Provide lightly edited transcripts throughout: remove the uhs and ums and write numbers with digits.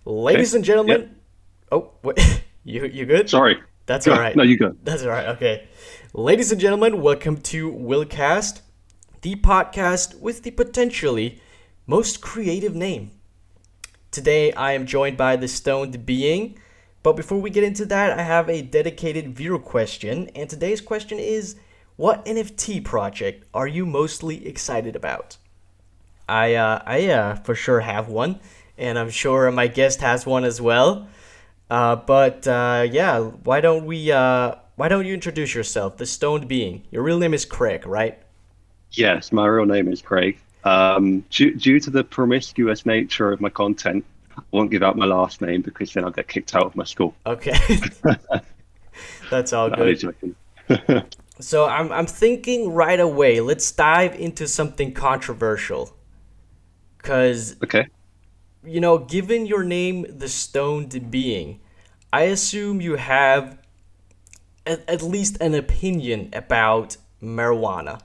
Ladies and Yep. gentlemen, oh, wait, you good? Sorry. That's all Go. right. No, you go. That's all right. Okay. Ladies and gentlemen, welcome to WillCast, the podcast with the potentially most creative name. Today, I am joined by the stoned being, but before we get into that, I have a dedicated viewer question, and today's question is, what NFT project are you mostly excited about? I for sure have one, and I'm sure my guest has one as well. But yeah, why don't you introduce yourself, the stoned being? Your real name is Craig, right? Yes, my real name is Craig. Due to the promiscuous nature of my content, I won't give out my last name because then I'll get kicked out of my school. Okay, that's all No, I'm only good. joking. So I'm thinking right away. Let's dive into something controversial, cause Okay. given your name, the stoned being, I assume you have at least an opinion about marijuana.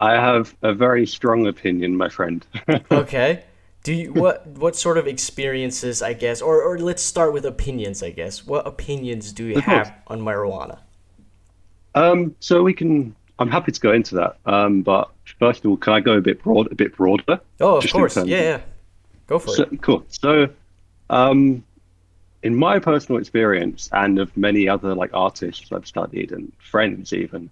I have a very strong opinion, my friend. Okay. Do you what sort of experiences, I guess, or let's start with opinions, I guess. What opinions do you Of course. have on marijuana? So I'm happy to go into that. But first of all, can I go a bit broader, Oh, of just in course. Yeah, terms of, yeah. Go for so it. cool. So, um, in my personal experience and of many other like artists I've studied and friends even,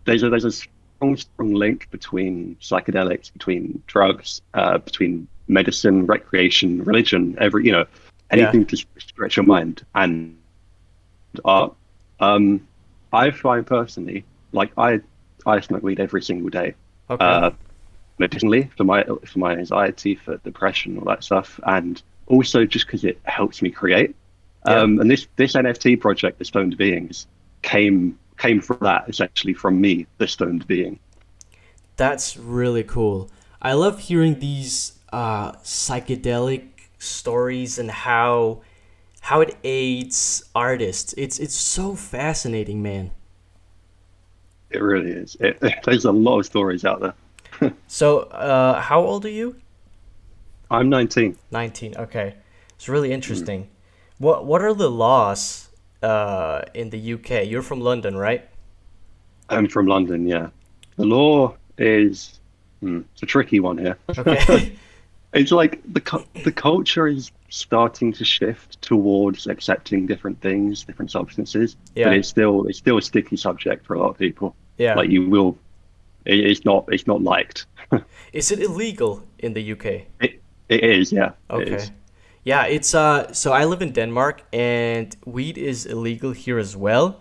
there's a strong link between psychedelics, between drugs, between medicine, recreation, religion, Yeah. anything to stretch your mind and art. Um, I find personally, like I smoke weed every single day, Okay. uh, medicinally for my anxiety, for depression, all that stuff, and also just because it helps me create. Yeah. And this NFT project, the Stoned Beings, came from that essentially from me, the Stoned Being. That's really cool. I love hearing these psychedelic stories and how it aids artists. It's so fascinating, man. It really is. There's a lot of stories out there. So, how old are you? I'm 19. 19. Okay. It's really Mm. interesting. What are the laws in the UK? You're from London, right? I'm from London, yeah. The law is it's a tricky one here. Okay. It's like the culture is starting to shift towards accepting different things, different substances, but Yeah. it's still a sticky subject for a lot of people. Yeah. Like it's not liked. Is it illegal in the UK? It is, yeah, it Okay. is. Yeah, it's so I live in Denmark and weed is illegal here as well.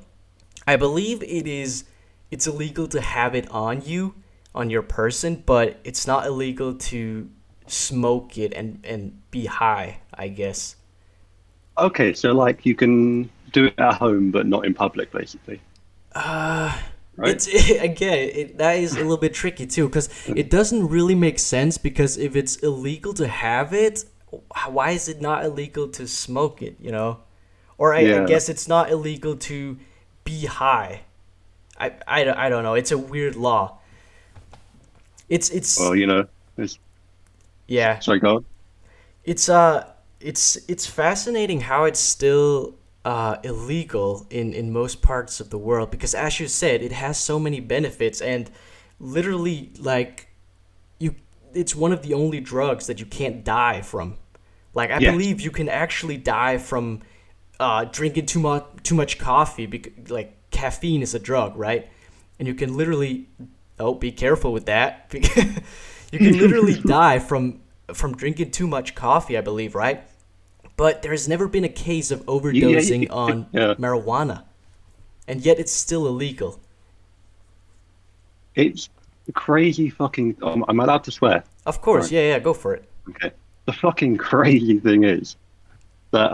I believe it's illegal to have it on you, on your person, but it's not illegal to smoke it and be high, I guess. Okay, so like you can do it at home, but not in public, basically, right? It's again, that is a little bit tricky too, because it doesn't really make sense. Because if it's illegal to have it, why is it not illegal to smoke it? Or I Yeah. guess it's not illegal to be high. I don't know. It's a weird law. It's Well, it's, yeah. sorry, go on. It's it's fascinating how it's still illegal in most parts of the world because as you said, it has so many benefits and literally like you it's one of the only drugs that you can't die from. Like I Yes. believe you can actually die from drinking too much coffee because like caffeine is a drug, right? And you can literally be careful with that. You can literally die from drinking too much coffee, I believe, right? But there has never been a case of Yeah, overdosing on yeah. marijuana, and yet it's still illegal. It's crazy fucking. Am I allowed to swear? Of course, Sorry. yeah, yeah, go for it. Okay. The fucking crazy thing is that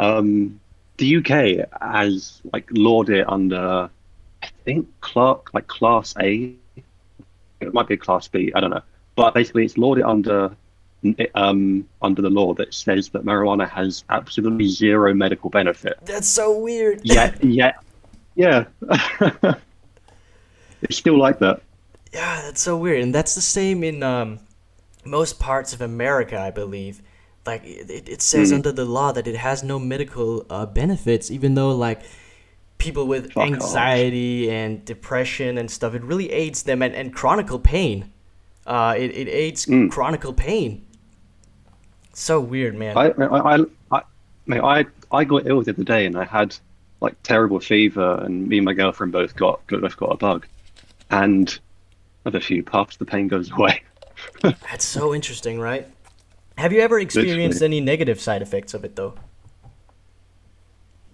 the UK has like lawed it under, I think, class A. It might be a class B. I don't know. But basically, it's lawed it under the law that says that marijuana has absolutely zero medical benefit. That's so weird. Yet, yeah, it's still like that. Yeah, that's so weird, and that's the same in most parts of America, I believe. like it says under the law that it has no medical benefits, even though like people with Fuck off. anxiety and depression and stuff, it really aids them, and chronic pain. It aids Mm. chronic pain. So weird, man. I, mate, I got ill the other day and I had like terrible fever, and me and my girlfriend both got a bug, and with a few puffs, the pain goes away. That's so interesting, right? Have you ever experienced Literally. any negative side effects of it, though?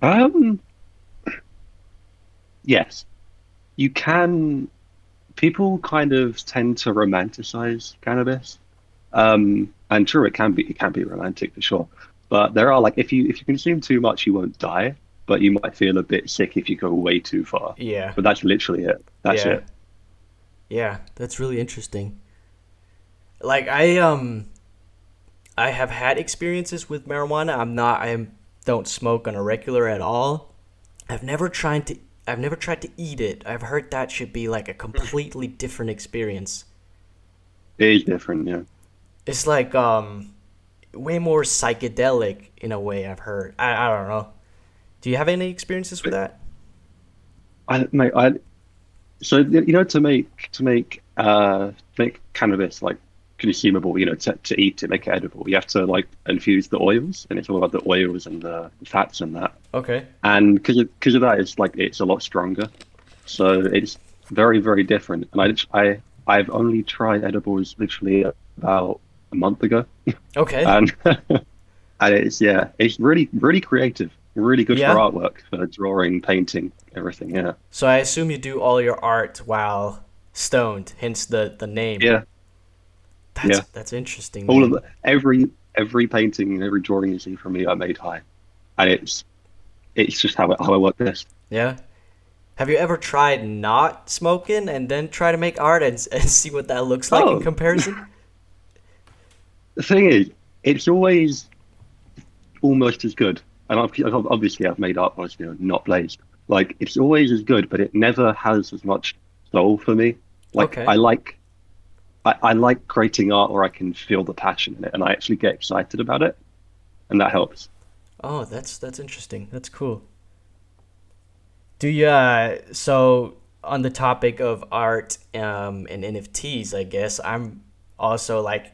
Um, yes, you can. People kind of tend to romanticize cannabis. And true, it can be romantic for sure. But there are like if you consume too much, you won't die, but you might feel a bit sick if you go way too far. Yeah, But that's literally it. That's yeah, it. yeah. That's really interesting. Like I have had experiences with marijuana. I don't smoke on a regular at all. I've never tried to I've never tried to eat it. I've heard that should be like a completely different experience. It is different, yeah. It's like way more psychedelic in a way, I've heard. I don't know. Do you have any experiences with But that? mate, make cannabis like consumable, to eat it, make it edible, you have to like infuse the oils, and it's all about the oils and the fats and that. Okay. And because of that, it's a lot stronger. So it's very, very different. And I've only tried edibles literally about a month ago, Okay. and and it's really, really creative, really good for Yeah. artwork, for drawing, painting, everything. Yeah, So I assume you do all your art while stoned, hence the name. yeah, That's yeah. that's interesting, All of man. the, every painting and every drawing you see from me, I made high, and it's just how I work this. Yeah. Have you ever tried not smoking and then try to make art and see what that looks like in Oh, comparison? the thing is, it's always almost as good. And obviously I've made art was, not blazed. Like it's always as good, but it never has as much soul for me. Like Okay. I like creating art where I can feel the passion in it and I actually get excited about it, and that helps. Oh, that's interesting. That's cool. Do you so on the topic of art and NFTs, I guess I'm also like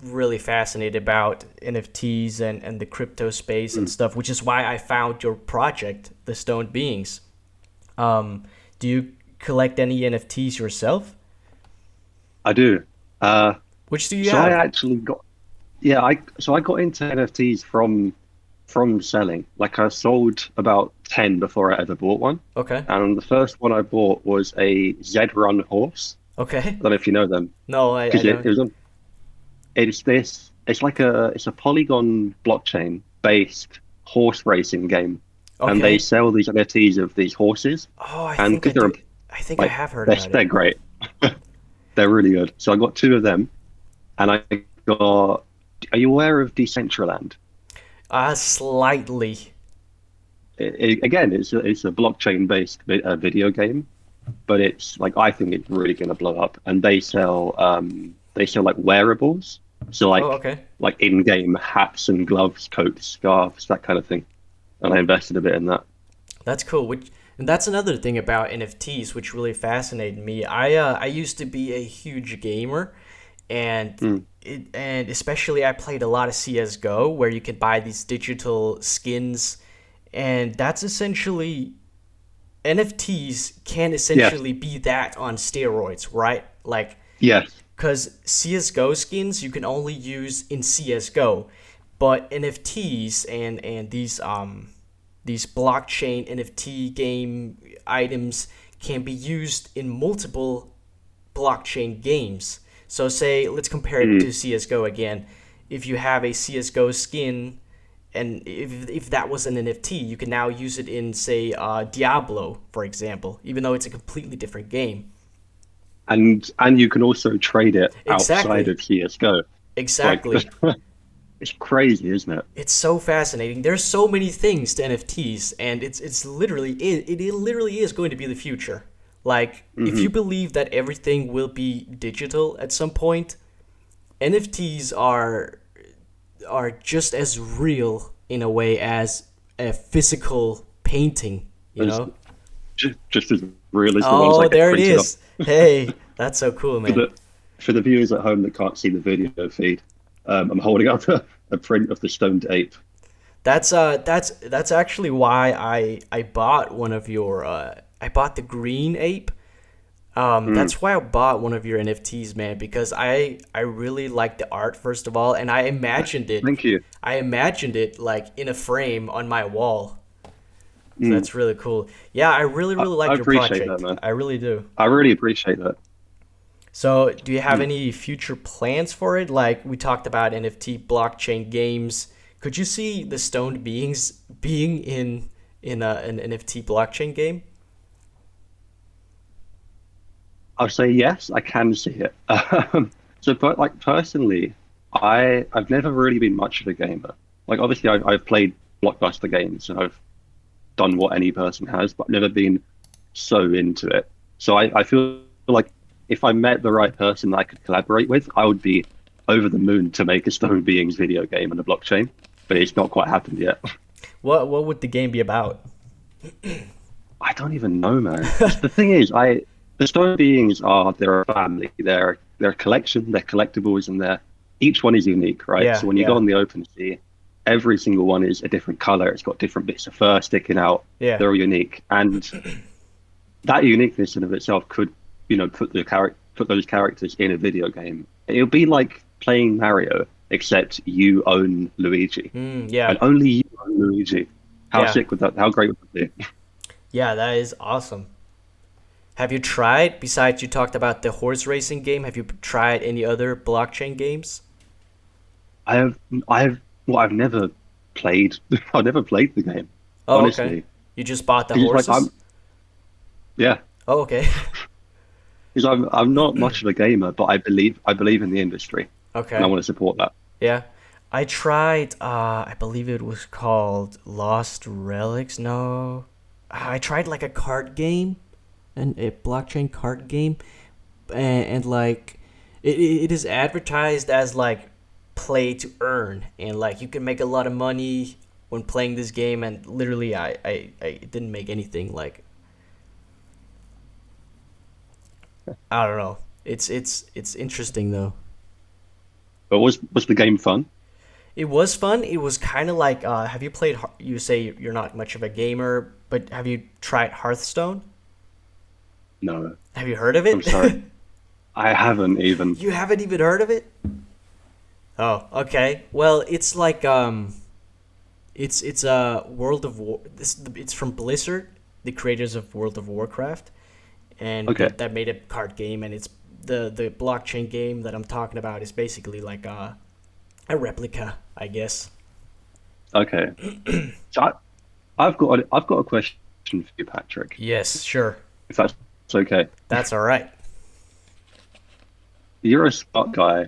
really fascinated about NFTs and the crypto space and Mm, stuff, which is why I found your project, The Stoned Beings. Um, do you collect any NFTs yourself? I do. Uh, Which do you so I have? actually got Yeah, I got into NFTs from selling. Like I sold about 10 before I ever bought one. Okay. And the first one I bought was a Z-Run horse. Okay. I don't know if you know them. No, I Because don't. it's a Polygon blockchain based horse racing game. And they Okay. sell these NFTs of these horses. Oh, I And think I because they're do. I think I like have heard about they're it. great. They're really good. So I got two of them, and I got. Are you aware of Decentraland? Slightly. Again, it's a blockchain based video game, but it's like I think it's really going to blow up. And they sell like wearables, so Oh, like okay. in-game hats and gloves, coats, scarves, that kind of thing. And I invested a bit in that. That's cool. Which and that's another thing about NFTs, which really fascinated me. I used to be a huge gamer, and Mm, and especially I played a lot of CS:GO, where you can buy these digital skins, and that's essentially NFTs can yes, essentially be that on steroids, right? Like yes, because CS:GO skins you can only use in CS:GO, but NFTs and these blockchain NFT game items can be used in multiple blockchain games. So say let's compare it mm, to CS:GO again. If you have a CS:GO skin and if that was an NFT, you can now use it in say Diablo, for example, even though it's a completely different game. and you can also trade it outside Exactly. of CS:GO. Like Exactly. it's crazy, isn't it? It's so fascinating. There's so many things to NFTs, and it's literally it literally is going to be the future. Like if you Hmm. believe that everything will be digital at some point, NFTs are just as real in a way as a physical painting, you As, know? just as real as the ones Oh, that get there it printed off. is. Hey, that's so cool, For man. the viewers at home that can't see the video feed, I'm holding up a print of the stoned ape. That's actually why I bought one of your I bought the green ape. Mm, That's why I bought one of your NFTs, man, because I really like the art first of all, and thank you. I imagined it like in a frame on my wall. So Mm, that's really cool. Yeah, I I, really I like your appreciate that, project. man. I really do. I really appreciate that. So, do you have Mm. any future plans for it? Like we talked about NFT blockchain games. Could you see the stoned beings being in an NFT blockchain game? I'll say yes, I can see it. But like personally, I've never really been much of a gamer. Like obviously, I've played blockbuster games and I've done what any person has, but I've never been so into it. So I feel like if I met the right person that I could collaborate with, I would be over the moon to make a Stone Beings video game on the blockchain. But it's not quite happened yet. What would the game be about? I don't even know, man. The thing is, the Stone Beings are they're a family. They're a collection. They're collectibles, and they're each one is unique, right? Yeah, So when you go yeah, on the OpenSea, every single one is a different color. It's got different bits of fur sticking out. yeah. They're all unique, and that uniqueness in of itself could, put those characters in a video game. It would be like playing Mario, except you own Luigi, Yeah, and only you own Luigi. How yeah, sick would that? How great would that be? yeah. That is awesome. Have you tried, besides you talked about the horse racing game, have you tried any other blockchain games? I have, I have, well, I've never played. I've never played the game, Oh, okay. honestly. You just bought the Because like horses? yeah, Oh, okay. because I'm not much of a gamer, but I believe in the industry, and I Okay. want to support that. Yeah. I tried, I believe it was called Lost Relics. No. I tried like a card game, a blockchain card game, and like it is advertised as like play to earn, and like you can make a lot of money when playing this game, and literally I didn't make anything. Like, I don't know. It's interesting though. But was the game fun? It was fun. It was kind of like, have you played? You say you're not much of a gamer, but have you tried Hearthstone? No, Have you heard of I'm it? sorry, I haven't even. You haven't even heard of it? Oh, okay. Well, it's like it's a World of War. It's from Blizzard, the creators of World of Warcraft, and Okay, that made a card game. And it's the blockchain game that I'm talking about is basically like a replica, I guess. okay. So I've got a question for you, Patrick, Yes, sure. if that's okay. That's all right. You're a smart guy.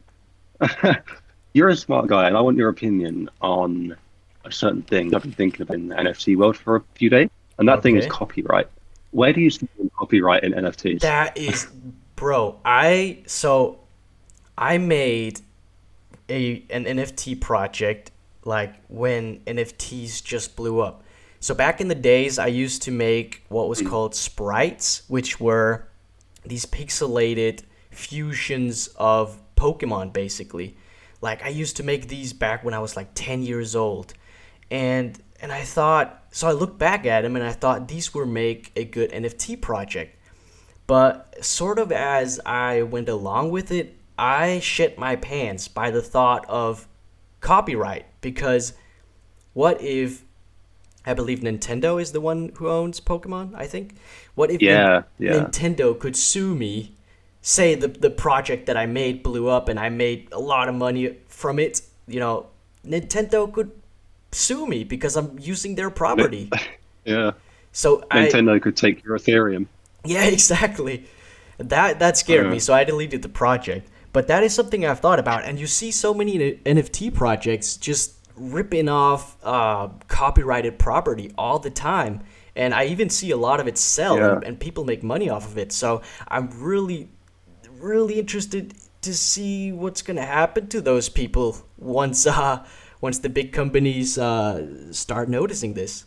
You're a smart guy, and I want your opinion on a certain thing I've been thinking of in the NFT world for a few days, and that thing is Okay. copyright. Where do you stand on copyright in NFTs? That is, bro. I made a an NFT project like when NFTs just blew up. So back in the days, I used to make what was Mm, called sprites, which were these pixelated fusions of Pokemon, basically. Like I used to make these back when I was like 10 years old, and I thought, so I looked back at them and I thought these would make a good NFT project. But sort of as I went along with it, I shit my pants by the thought of copyright, because what if, I believe Nintendo is the one who owns Pokemon, I think. What if yeah, yeah. Nintendo could sue me, say the project that I made blew up and I made a lot of money from it, Nintendo could sue me because I'm using their Ni- property. Yeah. So Nintendo could take your Ethereum. yeah, exactly. That scared me, Uh, so I deleted the project. But that is something I've thought about, and you see so many NFT projects just ripping off copyrighted property all the time, and I even see a lot of it sell, yeah. and people make money off of it. So I'm really interested to see what's gonna happen to those people once once the big companies start noticing this.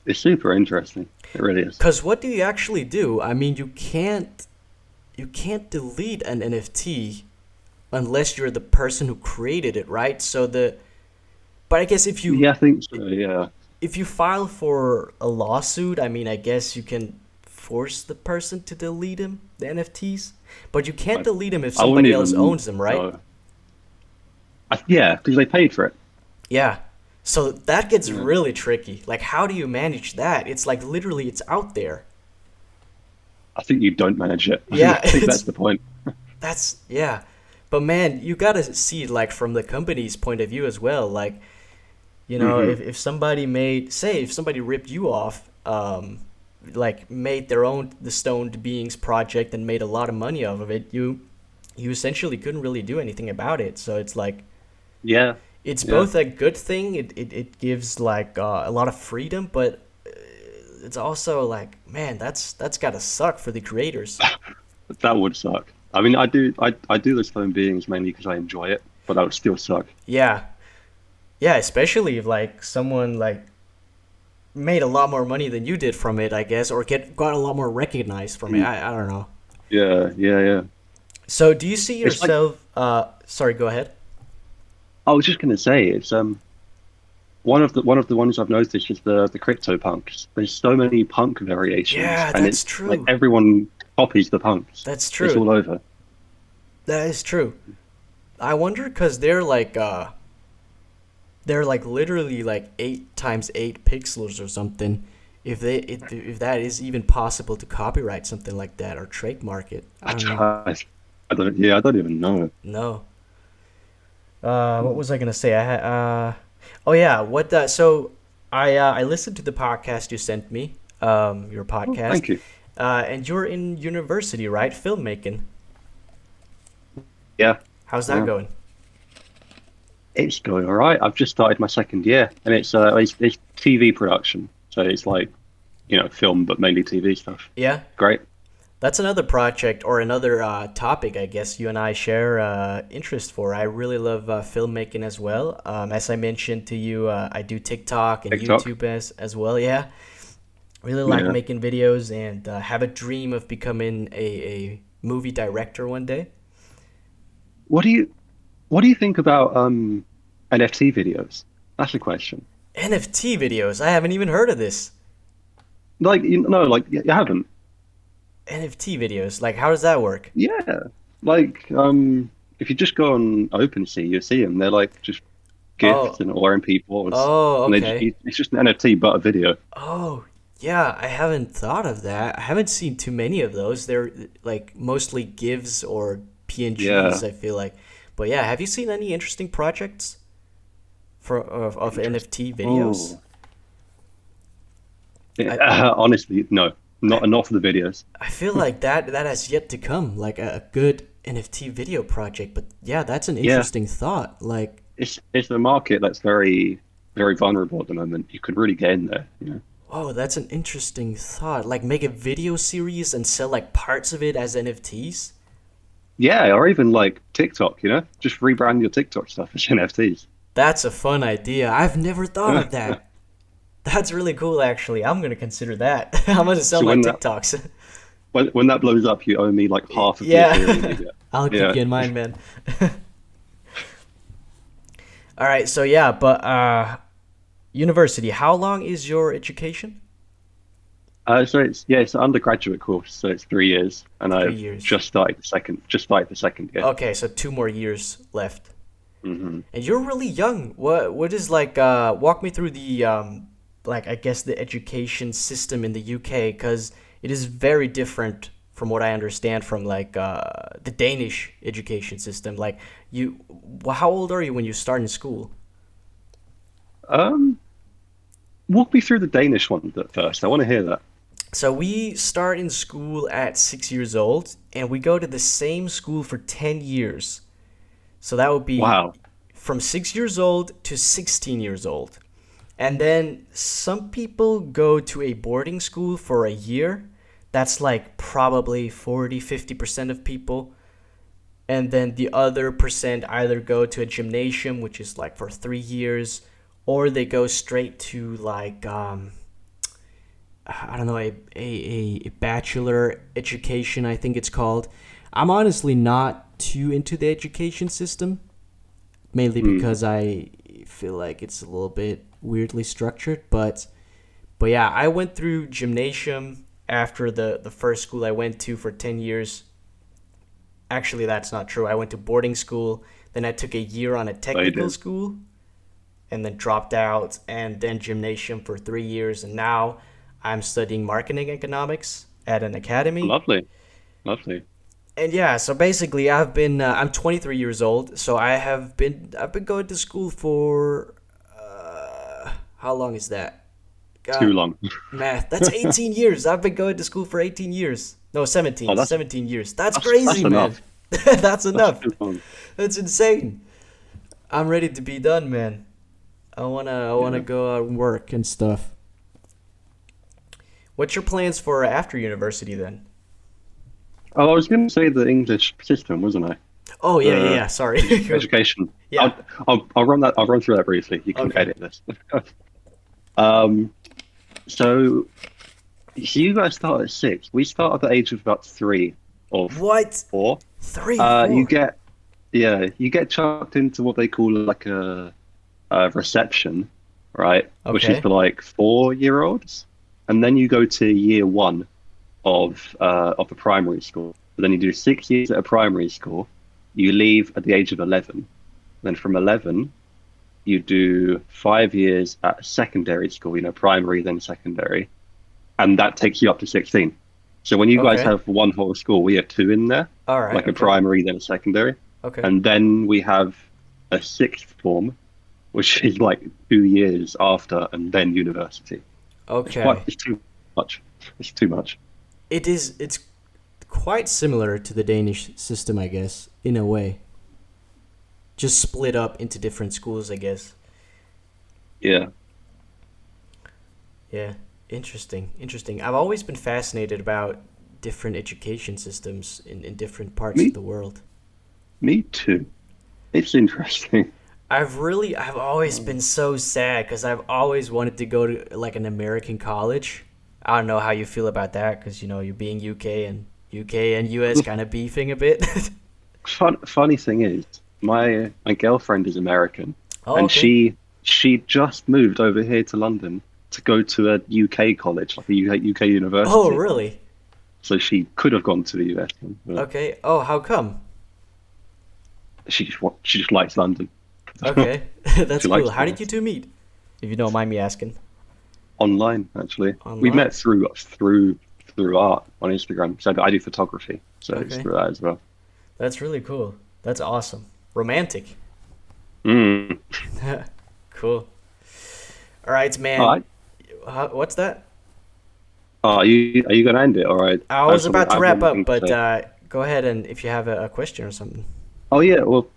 It's super interesting. It really is. Because what do you actually do? I mean, you can't delete an NFT unless you're the person who created it, right? But I guess Yeah, I think so. Yeah. if you file for a lawsuit, I mean, I guess you can force the person to delete the NFTs, but you can't I, delete them if I wouldn't somebody else even owns them, right? know. Yeah, because they paid for it. Yeah. So that gets Yeah. really tricky. Like, how do you manage that? It's like literally it's out there. I think you don't manage it. I Yeah, think that's the point. yeah. But man, you gotta see it like from the company's point of view as well. Like, Hmm. if somebody if somebody ripped you off, like made their own the Stoned Beings project and made a lot of money off of it, you essentially couldn't really do anything about it. So it's like Yeah, it's yeah. both a good thing. It gives like a lot of freedom, but it's also like, man, that's gotta suck for the creators. That would suck. I mean, I do the stone beings mainly because I enjoy it, but that would still suck. Yeah, yeah, especially if like someone like made a lot more money than you did from it, I guess, or got a lot more recognized from it. Mm. I don't know. Yeah, yeah, yeah. So do you see It's like yourself? Sorry, go ahead. I was just gonna say, it's one of the ones I've noticed is the crypto punks. There's so many punk variations, Yeah, and that's it's like true. everyone copies the punks. That's It's true. all over. That is true. I wonder because they're like literally like 8 times 8 pixels or something. If that is even possible to copyright something like that or trademark it, I I, don't know. I don't. Yeah, I don't even know. No. What was I gonna say? Oh yeah. So I listened to the podcast you sent me. Your Oh, podcast. thank you. And you're in university, right? Filmmaking. Yeah, How's that yeah. going? It's going all right. I've just started my second year, and it's TV production, so it's like film, but mainly TV stuff. Yeah. Great. That's another project or another topic I guess you and I share interest for. I really love filmmaking as well. As I mentioned to you, I do TikTok and TikTok. YouTube as well. Yeah, really like Yeah. making videos and have a dream of becoming a movie director one day. What do you What do you think about NFT videos? That's the question. NFT videos. I haven't even heard of this. Like like you haven't. NFT videos. Like, how does that work? Yeah. Like if you just go on OpenSea, you see them. They're like just gifts Oh, and or MP4s, oh, and okay. it's just an NFT but a video. Oh, yeah, I haven't thought of that. I haven't seen too many of those. They're like mostly GIFs or PNGs, Yeah. I feel like. But yeah, have you seen any interesting projects of Interesting. NFT videos? Oh. I Honestly, no, I not for the videos. I feel like that has yet to come, like a good NFT video project. But yeah, that's an Yeah, interesting thought. Like, it's a market that's very vulnerable at the moment. You could really get in there. whoa, that's an interesting thought. Like, make a video series and sell like parts of it as NFTs. Yeah, or even like TikTok. Just rebrand your TikTok stuff as NFTs. That's a fun idea. I've never thought of that. That's really cool, actually. I'm gonna consider that. I'm gonna sell So my when that TikToks. when that blows up, you owe me like half of the Ethereum you Yeah, get. I'll keep Yeah. you in mind, man. All right, so yeah, but university. How long is your education? So it's an undergraduate course, so it's 3 years, and Three I've years. just started the second year. Okay, so 2 more years left. Hmm. And you're really young. What is like? Walk me through the like I guess the education system in the UK because it is very different from what I understand from like the Danish education system. Like how old are you when you start in school? Um, Walk me through the Danish one first. I want to hear that. So we start in school at 6 years old, and we go to the same school for 10 years. So that would be Wow. from 6 years old to 16 years old. And then some people go to a boarding school for a year. That's like probably 40, 50% of people. and then the other percent either go to a gymnasium, which is like for 3 years, or they go straight to like I don't know, a bachelor education, I think it's called. I'm honestly not too into the education system, mainly because I feel like it's a little bit weirdly structured. But yeah, I went through gymnasium after the first school I went to for 10 years. Actually, that's not true. I went to boarding school, then I took a year on a technical school, and then dropped out, and then gymnasium for 3 years, and now I'm studying marketing economics at an academy. Lovely, lovely. And yeah, so basically, I'm 23 years old, so I've been going to school for how long is that? Too God, long. math. That's 18 years. I've been going to school for 18 years. No, 17. Oh, 17 years. That's that's crazy, man. enough. That's That's enough. too long. That's insane. I'm ready to be done, man. I wanna Yeah. go out and work and stuff. What's your plans for after university then? Oh, I was going to say the English system, wasn't I? Oh yeah, yeah, The yeah. Sorry. education. Yeah. I'll run that. I'll run through that briefly. You can Okay. edit this. Um, so you guys start at 6. We start at the age of about 3 or What? 4. 3, You 4. get you get chucked into what they call like a reception, right? Which is Okay. for like 4-year-olds, and then you go to year 1 of the primary school. Then you do 6 years at a primary school. You leave at the age of 11. Then from 11, you do 5 years at secondary school. Primary then secondary, and that takes you up to 16. So when you guys Okay. have one whole school, we have 2 in there, All right. like a Okay. primary then a secondary. Okay. And then we have a 6th form, which is like 2 years after, and then university. Okay. It's too much. It's too much. It's quite similar to the Danish system, I guess, in a way. Just split up into different schools, I guess. Yeah. Yeah. Interesting. Interesting. I've always been fascinated about different education systems in different parts of Me the world. me too. It's interesting. I've always been so sad because I've always wanted to go to like an American college. I don't know how you feel about that because you're being UK and US kind of beefing a bit. Funny thing is, my girlfriend is American, Oh, and okay. she just moved over here to London to go to a UK college, like a UK Oh, university. really? So she could have gone to the US, but Okay. Oh, how come? she just likes London. Okay. That's She cool. likes How the did you two meet? If you don't mind me asking. Online, actually. We Online. met through art on Instagram. So I do photography, so it's Okay. through that as well. That's really cool. That's awesome. Romantic. Mm. Cool. All right, All man. right. What's that? Are you gonna end it? All right. I was about I to have wrap one up, thing to but say. go ahead and if you have a question or something. Oh yeah, well,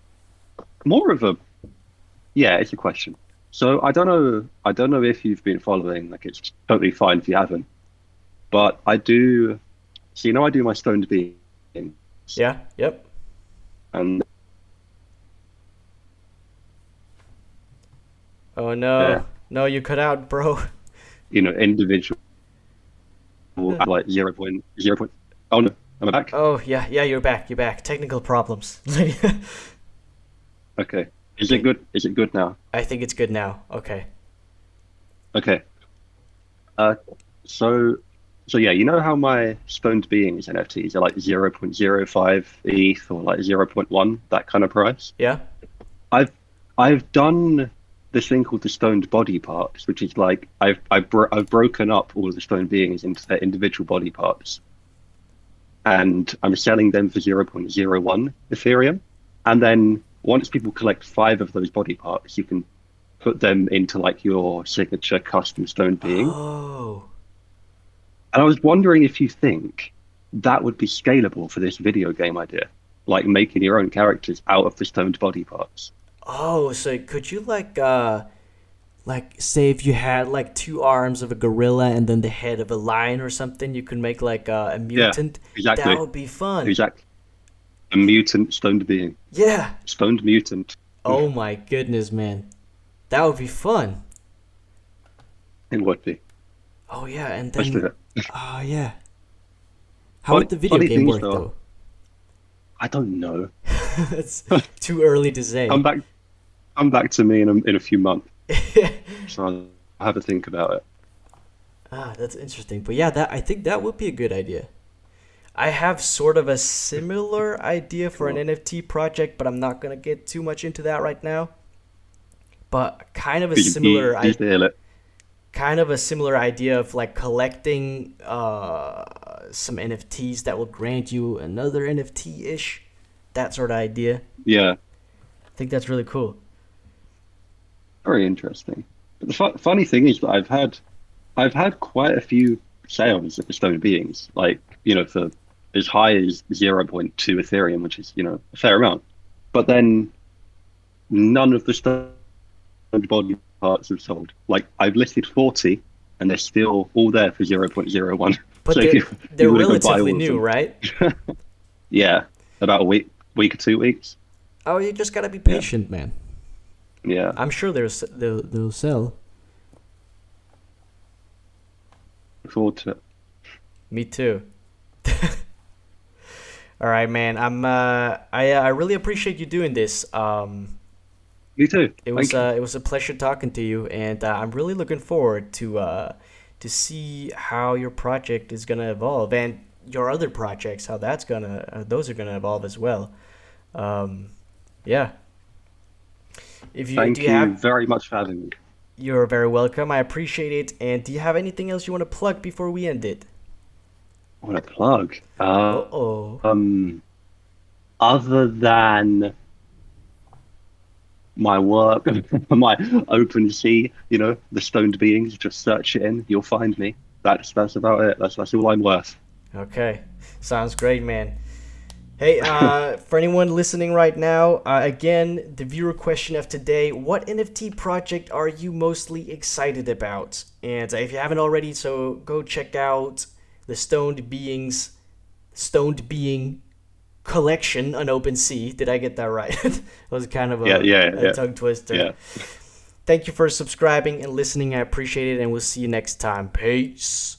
more of a yeah, it's a question. So I don't know if you've been following. Like, it's totally fine if you haven't. But I do. So I do my stoned being, Yeah. Yep. and Oh yeah, no. No, you cut out, bro. individual at like 0.0 point. Oh no, am I back? Oh, yeah. Yeah, you're back. You're back. Technical problems. Okay. Is it Okay. good? Is it good now? I think it's good now. Okay. Okay. Uh, so so yeah, you know how my stoned beings NFTs are like 0.05 ETH or like zero point 0.1, that kind of price? Yeah. I've I've done this thing called the stoned body parts, which is like I've broken up all of the stoned beings into their individual body parts, and I'm selling them for 0.01 Ethereum. And then once people collect 5 of those body parts, you can put them into like your signature custom stoned being. Oh. And I was wondering if you think that would be scalable for this video game idea, like making your own characters out of the stoned body parts. Oh, so could you like say if you had like two arms of a gorilla and then the head of a lion or something, you could make like a Yeah, mutant. That exactly. would be fun. Exactly. A mutant stoned being. Yeah. Stoned mutant. Oh my goodness, man. That would be fun. It would be. Oh yeah, and Let's do then it. oh yeah. How would the video Funny game things work though. though? I don't know. It's too early to Come say. back, come back to me in a few months. So I'll have a think about it. Ah, that's interesting. But yeah, that I think that would be a good idea. I have sort of a similar idea for an Cool. NFT project, but I'm not gonna get too much into that right now. But You feel it. kind of a similar idea of like collecting some NFTs that will grant you another NFT ish. That sort of idea. Yeah, I think that's really cool. very interesting. But the funny thing is that I've had quite a few sales of the stone beings, like, for as high as zero point 0.2 Ethereum, which is, a fair amount. But then none of the stone body parts have sold. Like, I've listed 40 and they're still all there for 0.01. But So if they're you want to go buy relatively all of new, them, right? yeah, about a week or 2 weeks. Oh, you just gotta be Yeah, patient, man. yeah. I'm sure they'll sell. Look forward to it. Me too. All right, man. I really appreciate you doing this. You too. Thank you. It was a pleasure talking to you, and I'm really looking forward to see how your project is gonna evolve and your other projects, how that's gonna those are gonna evolve as well. Um, yeah. If you do Thank you you have very much for having me. You're very welcome. I appreciate it. And do you have anything else you want to plug before we end it? I want to plug. Uh-oh. Um, Other than my work, my open sea, the stoned beings, just search it in, you'll find me. That's about it. That's all I'm worth. Okay. Sounds great, man. Hey, for anyone listening right now, again, the viewer question of today: what NFT project are you mostly excited about? And if you haven't already, so go check out the Stoned Being collection on OpenSea. Did I get that right? It was kind of Yeah, yeah, a yeah, tongue twister. yeah. Thank you for subscribing and listening. I appreciate it, and we'll see you next time. Peace.